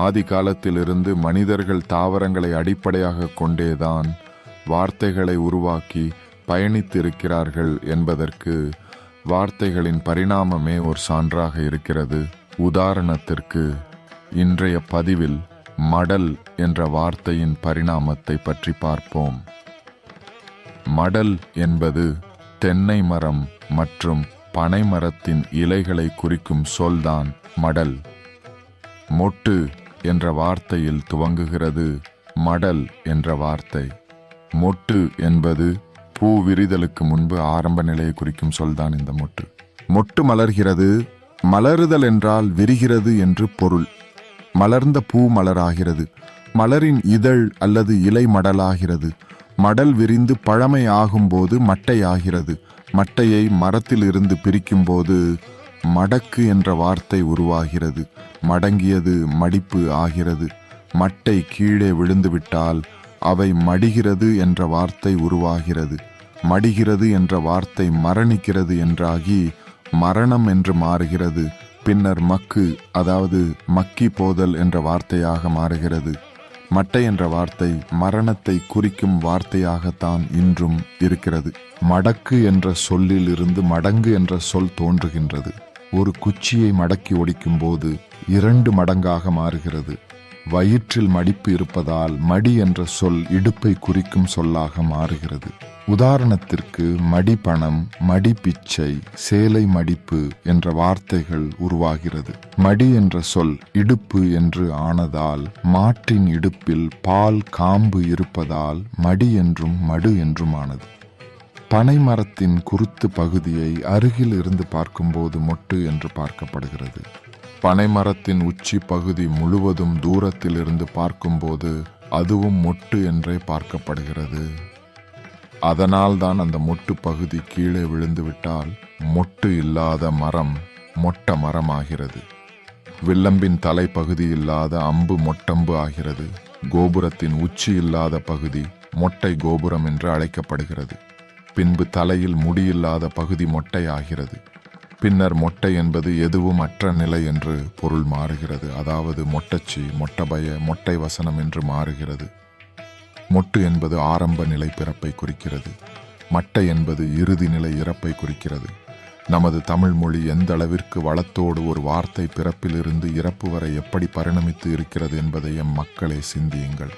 ஆதி காலத்திலிருந்து மனிதர்கள் தாவரங்களை அடிப்படையாக கொண்டேதான் வார்த்தைகளை உருவாக்கி பயணித்திருக்கிறார்கள் என்பதற்கு வார்த்தைகளின் பரிணாமமே ஒரு சான்றாக இருக்கிறது. உதாரணத்திற்கு இன்றைய பதிவில் மடல் என்ற வார்த்தையின் பரிணாமத்தை பற்றி பார்ப்போம். மடல் என்பது தென்னை மரம் மற்றும் பனை மரத்தின் இலைகளை குறிக்கும் சொல்தான் மடல். மொட்டு என்ற வார்த்தையில் துவங்குகிறது மடல் என்ற வார்த்தை. மொட்டு என்பது பூ விரிதலுக்கு முன்பு ஆரம்ப நிலையை குறிக்கும் சொல்தான் இந்த மொட்டு. மொட்டு மலர்கிறது. மலருதல் என்றால் விரிகிறது என்று பொருள். மலர்ந்த பூ மலராகிறது. மலரின் இதழ் அல்லது இலை மடலாகிறது. மடல் விரிந்து பழமை ஆகும்போது மட்டையாகிறது. மட்டையை மரத்தில் இருந்து பிரிக்கும்போது மடக்கு என்ற வார்த்தை உருவாகிறது. மடங்கியது மடிப்பு ஆகிறது. மட்டை கீழே விழுந்துவிட்டால் அவை மடிகிறது என்ற வார்த்தை உருவாகிறது. மடிகிறது என்ற வார்த்தை மரணிக்கிறது என்றாகி மரணம் என்று மாறுகிறது. பின்னர் மக்கு, அதாவது மக்கி போதல் என்ற வார்த்தையாக மாறுகிறது. மட்டை என்ற வார்த்தை மரணத்தை குறிக்கும் வார்த்தையாகத்தான் இன்றும் இருக்கிறது. மடக்கு என்ற சொல்லில் இருந்து மடங்கு என்ற சொல் தோன்றுகின்றது. ஒரு குச்சியை மடக்கி ஒடிக்கும் போது 2 மடங்காக மாறுகிறது. வயிற்றில் மடிப்பு இருப்பதால் மடி என்ற சொல் இடுப்பை குறிக்கும் சொல்லாக மாறுகிறது. உதாரணத்திற்கு மடிப்பணம், மடிப்பிச்சை, சேலை மடிப்பு என்ற வார்த்தைகள் உருவாகிறது. மடி என்ற சொல் இடுப்பு என்று ஆனதால் மாட்டின் இடுப்பில் பால் காம்பு இருப்பதால் மடி என்றும் மடு என்றும் ஆனது. பனை மரத்தின் குருத்து பகுதியை அருகில் இருந்து பார்க்கும்போது மொட்டு என்று பார்க்கப்படுகிறது. பனை மரத்தின் உச்சி பகுதி முழுவதும் தூரத்தில் இருந்து பார்க்கும்போது அதுவும் மொட்டு என்றே பார்க்கப்படுகிறது. அதனால்தான் அந்த மொட்டு பகுதி கீழே விழுந்துவிட்டால் மொட்டு இல்லாத மரம் மொட்ட மரமாகிறது. வில்லம்பின் தலைப்பகுதி இல்லாத அம்பு மொட்டம்பு ஆகிறது. கோபுரத்தின் உச்சி இல்லாத பகுதி மொட்டை கோபுரம் என்று அழைக்கப்படுகிறது. பின்பு தலையில் முடியில்லாத பகுதி மொட்டை ஆகிறது. பின்னர் மொட்டை என்பது எதுவும் அற்ற நிலை என்று பொருள் மாறுகிறது. அதாவது மொட்டச்சி, மொட்டபய, மொட்டை வசனம் என்று மாறுகிறது. மொட்டு என்பது ஆரம்ப நிலை பிறப்பை குறிக்கிறது. மட்டை என்பது இறுதி நிலை இறப்பை குறிக்கிறது. நமது தமிழ் மொழி எந்த அளவிற்கு வளத்தோடு ஒரு வார்த்தை பிறப்பிலிருந்து இறப்பு வரை எப்படி பரிணமித்து இருக்கிறது என்பதை மக்களே சிந்தியுங்கள்.